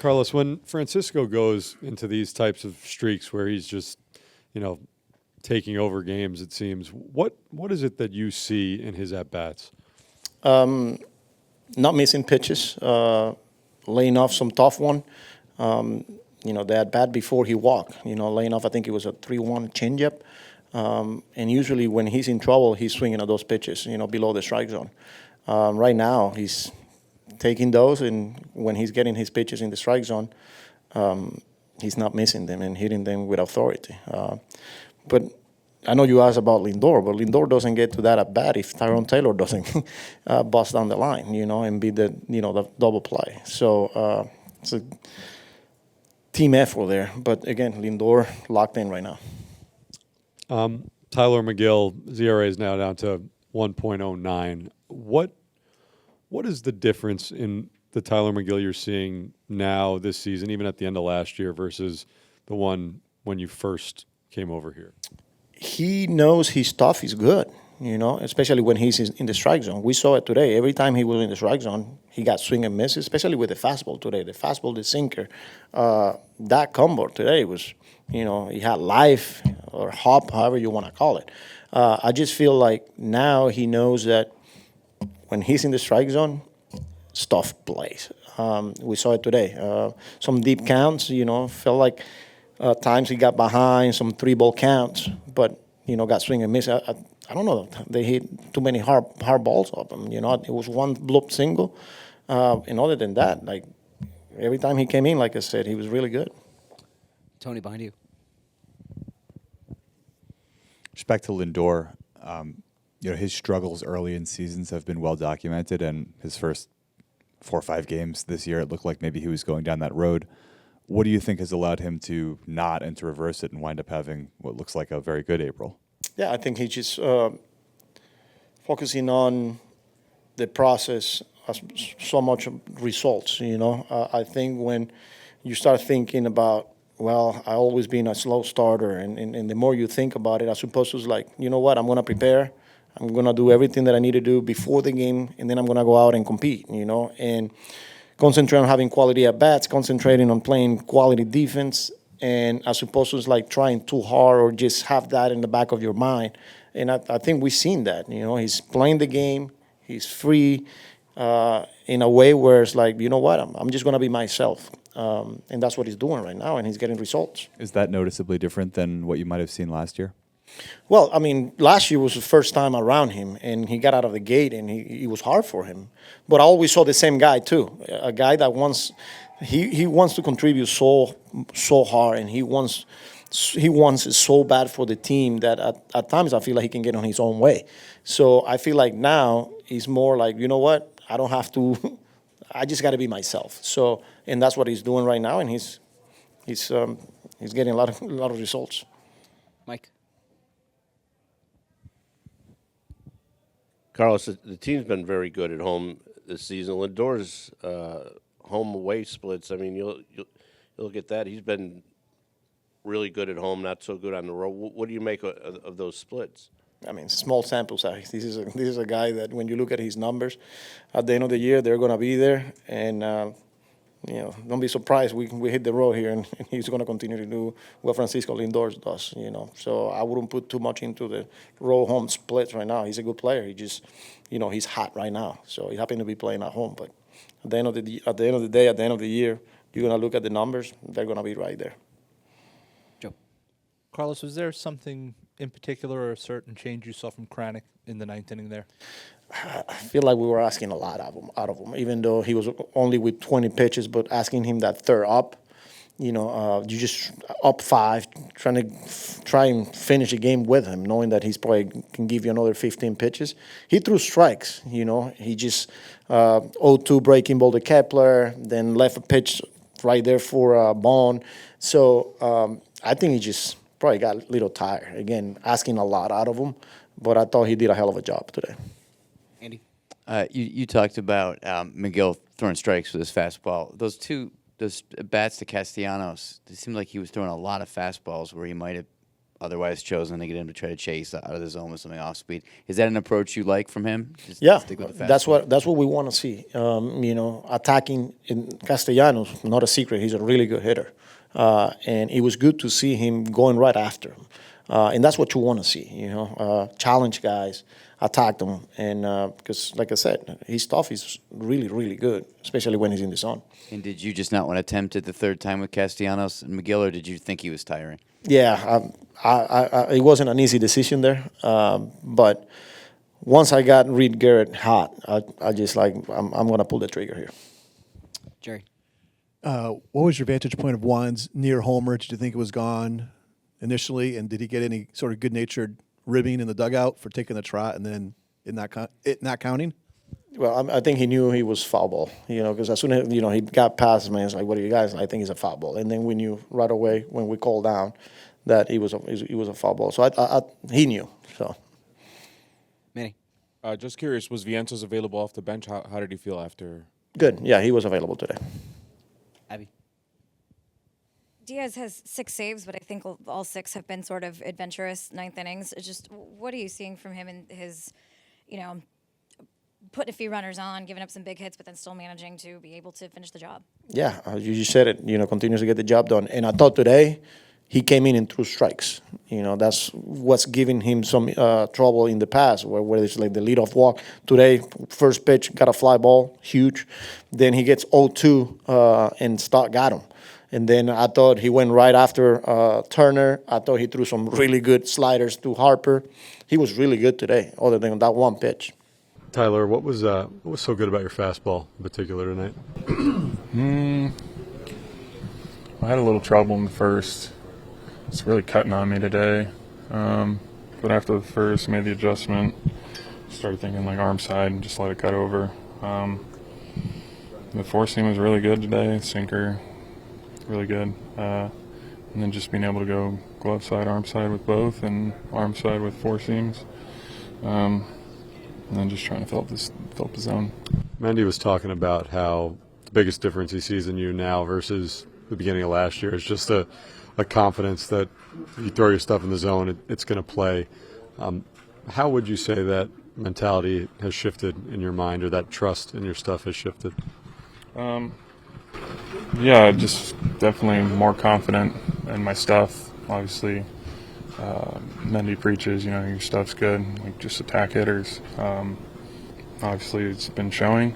Carlos, when Francisco goes into these types of streaks where he's just, taking over games, it seems, what is it that you see in his at-bats? Not missing pitches, laying off some tough one. The at-bat before he walked, laying off, I think it was a 3-1 changeup. And usually when he's in trouble, he's swinging at those pitches, below the strike zone. Right now, he's taking those, and when he's getting his pitches in the strike zone, he's not missing them and hitting them with authority. But I know you asked about Lindor, but Lindor doesn't get to that at bat if Tylor doesn't bust down the line, and be the double play. So it's a team effort there. But again, Lindor locked in right now. Tylor Megill, ERA is now down to 1.09. What is the difference in the Tylor Megill you're seeing now this season, even at the end of last year, versus the one when you first came over here? He knows his stuff is good, especially when he's in the strike zone. We saw it today. Every time he was in the strike zone, he got swing and misses, especially with the fastball today. The fastball, the sinker, that combo today was, he had life or hop, however you want to call it. I just feel like now he knows that when he's in the strike zone, stuff plays. We saw it today. Some deep counts, felt like times he got behind, some 3-ball counts, but, got swing and miss. I don't know. They hit too many hard balls up him. It was one bloop single. And other than that, like, every time he came in, like I said, he was really good. Tony, behind you. Respect to Lindor, his struggles early in seasons have been well documented, and his first 4 or 5 games this year, it looked like maybe he was going down that road. What do you think has allowed him to not and to reverse it and wind up having what looks like a very good April? Yeah, I think he's just focusing on the process as so much results, I think when you start thinking about, well, I always been a slow starter, and the more you think about it, as opposed to like, I'm going to prepare. I'm going to do everything that I need to do before the game, and then I'm going to go out and compete, and concentrate on having quality at-bats, concentrating on playing quality defense, and as opposed to like trying too hard or just have that in the back of your mind. And I think we've seen that, he's playing the game, he's free in a way where it's like, I'm just going to be myself. And that's what he's doing right now, and he's getting results. Is that noticeably different than what you might have seen last year? Well, I mean, last year was the first time around him, and he got out of the gate, and it was hard for him. But I always saw the same guy, too, a guy that wants he wants to contribute so hard, and he wants it so bad for the team that at times I feel like he can get on his own way. So I feel like now he's more like, I don't have to – I just got to be myself. So, and that's what he's doing right now, and he's getting a lot of results. Mike? Carlos, the team's been very good at home this season. Lindor's home-away splits, I mean, you'll look at that. He's been really good at home, not so good on the road. What do you make of those splits? I mean, small sample size. This is a guy that when you look at his numbers, at the end of the year, they're going to be there. And, don't be surprised we hit the road here, and he's going to continue to do what Francisco Lindor does, So I wouldn't put too much into the road home splits right now. He's a good player. He just, he's hot right now. So he happened to be playing at home. But at the end of the day, at the end of the year, you're going to look at the numbers. They're going to be right there. Joe? Carlos, was there something in particular or a certain change you saw from Kranick in the 9th inning there? I feel like we were asking a lot out of him, even though he was only with 20 pitches, but asking him that third up, you just up 5, try and finish the game with him, knowing that he's probably can give you another 15 pitches. He threw strikes, he just 0-2 breaking ball to Kepler, then left a pitch right there for Bond. So I think he just probably got a little tired. Again, asking a lot out of him, but I thought he did a hell of a job today. Andy? You talked about Miguel throwing strikes with his fastball. Those bats to Castellanos, it seemed like he was throwing a lot of fastballs where he might have otherwise chosen to get him to try to chase out of the zone with something off speed. Is that an approach you like from him? Just Yeah, stick with the that's fastball? what we want to see. Attacking in Castellanos, not a secret. He's a really good hitter, and it was good to see him going right after him. And that's what you want to see. Challenge guys, attack them, and because, like I said, his stuff is really, really good, especially when he's in the zone. And did you just not want to attempt it the third time with Castellanos and McGill, or did you think he was tiring? Yeah, it wasn't an easy decision there, but once I got Reed Garrett hot, I just I'm going to pull the trigger here. Jerry. What was your vantage point of Juan's near homer? Did you think it was gone initially, and did he get any sort of good-natured ribbing in the dugout for taking the trot and then it not counting? Well, I think he knew he was foul ball, because as soon as, he got past me, it's like, what are you guys? I think it's a foul ball. And then we knew right away when we called down that it was a foul ball. So he knew. So, Manny. Just curious, was Vientos available off the bench? How did he feel after? good. Yeah, he was available today. Abby. Diaz has 6 saves, but I think all 6 have been sort of adventurous ninth innings. It's just, what are you seeing from him in his, putting a few runners on, giving up some big hits, but then still managing to be able to finish the job? Yeah, you said it. Continues to get the job done. And I thought today he came in through strikes. That's what's giving him some trouble in the past, where it's like the leadoff walk. Today, first pitch, got a fly ball, huge. Then he gets 0-2 and got him. And then I thought he went right after Turner. I thought he threw some really good sliders to Harper. He was really good today, other than that one pitch. Tyler, what was so good about your fastball in particular tonight? I had a little trouble in the first. It's really cutting on me today. But after the first, made the adjustment. Started thinking like arm side and just let it cut over. The four seam was really good today. Sinker, really good. And then just being able to go glove side, arm side with both, and arm side with four seams. And then just trying to fill up the zone. Mendy was talking about how the biggest difference he sees in you now versus the beginning of last year is just a confidence that you throw your stuff in the zone, it's going to play. How would you say that mentality has shifted in your mind, or that trust in your stuff has shifted? Yeah, just definitely more confident in my stuff. Obviously, Mendy preaches, your stuff's good, like just attack hitters. Obviously, it's been showing.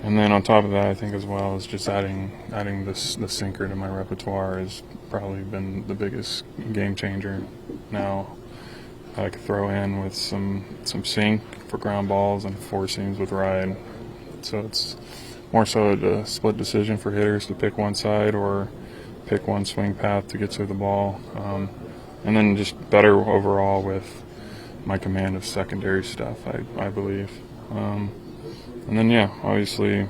And then on top of that, I think as well is just adding the sinker to my repertoire has probably been the biggest game changer. Now I could throw in with some sink for ground balls and four seams with ride. So it's more so a split decision for hitters to pick one side or pick one swing path to get to the ball. And then just better overall with my command of secondary stuff, I believe. And then, yeah, obviously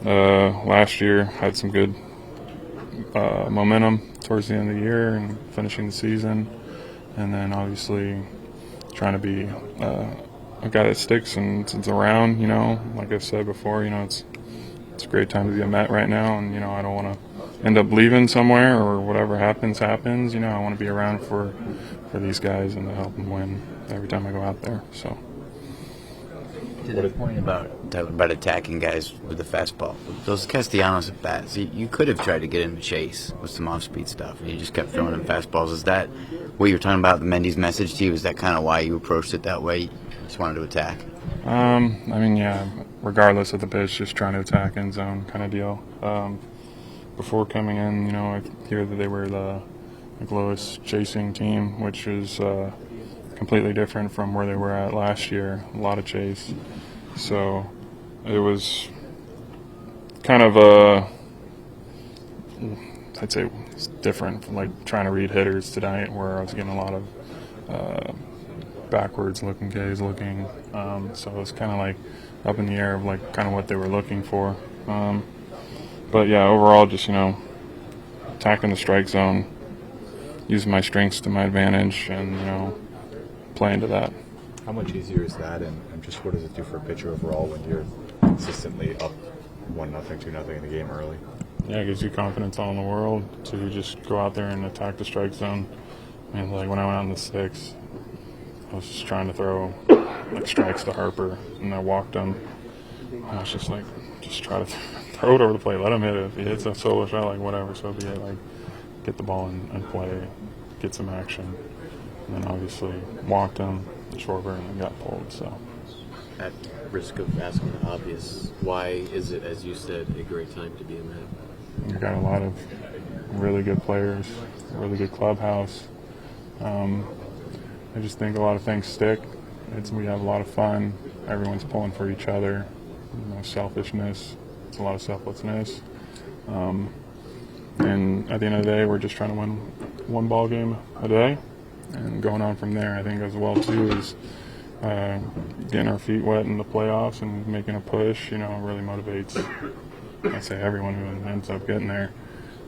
last year had some good momentum towards the end of the year and finishing the season. And then obviously trying to be a guy that sticks and it's around, like I've said before, it's a great time to be a Met right now. And, I don't want to end up leaving somewhere or whatever happens. I want to be around for these guys and to help them win every time I go out there. So. To the point about attacking guys with the fastball, those Castellanos at bats, you could have tried to get him to chase with some off-speed stuff, and you just kept throwing him fastballs. Is that what you were talking about, the Mendy's message to you? Is that kind of why you approached it that way? You just wanted to attack? Yeah, regardless of the pitch, just trying to attack end zone kind of deal. Before coming in, I hear that they were the lowest chasing team, which is completely different from where they were at last year. A lot of chase. So it was kind of I'd say it's different from like trying to read hitters tonight, where I was getting a lot of backwards looking Ks looking. So it was kind of like up in the air of like kind of what they were looking for. But yeah, overall just, attacking the strike zone, using my strengths to my advantage, and, play into that. How much easier is that, and just what does it do for a pitcher overall when you're consistently up 1-0, 2-0 in the game early? Yeah, it gives you confidence all in the world to just go out there and attack the strike zone. And like when I went out in the sixth, I was just trying to throw like strikes to Harper, and I walked him. And I was just like, just try to throw it over the plate, let him hit it. If he hits a solo shot, like whatever, so be it. Like get the ball in play, get some action, and then obviously walked him, Schwarber, and then got pulled. So. At risk of asking the obvious, why is it, as you said, a great time to be in that? We've got a lot of really good players, really good clubhouse. I just think a lot of things stick. We have a lot of fun. Everyone's pulling for each other. No selfishness. It's a lot of selflessness. And at the end of the day, we're just trying to win one ball game a day. And going on from there, I think as well too is getting our feet wet in the playoffs and making a push. Really motivates. I'd say everyone who ends up getting there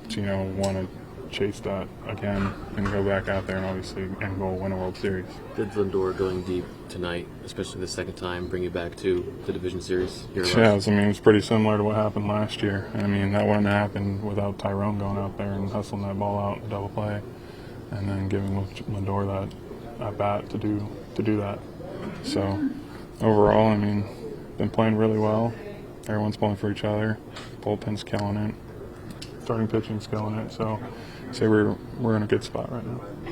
to want to chase that again and go back out there and obviously end goal win a World Series. Did Lindor going deep tonight, especially the second time, bring you back to the division series? Yeah, it's pretty similar to what happened last year. That wouldn't have happened without Tyrone going out there and hustling that ball out, double play, and then giving Lindor that at bat to do that. So overall, been playing really well. Everyone's pulling for each other. Bullpen's killing it. Starting pitching's killing it. So I'd say we're in a good spot right now.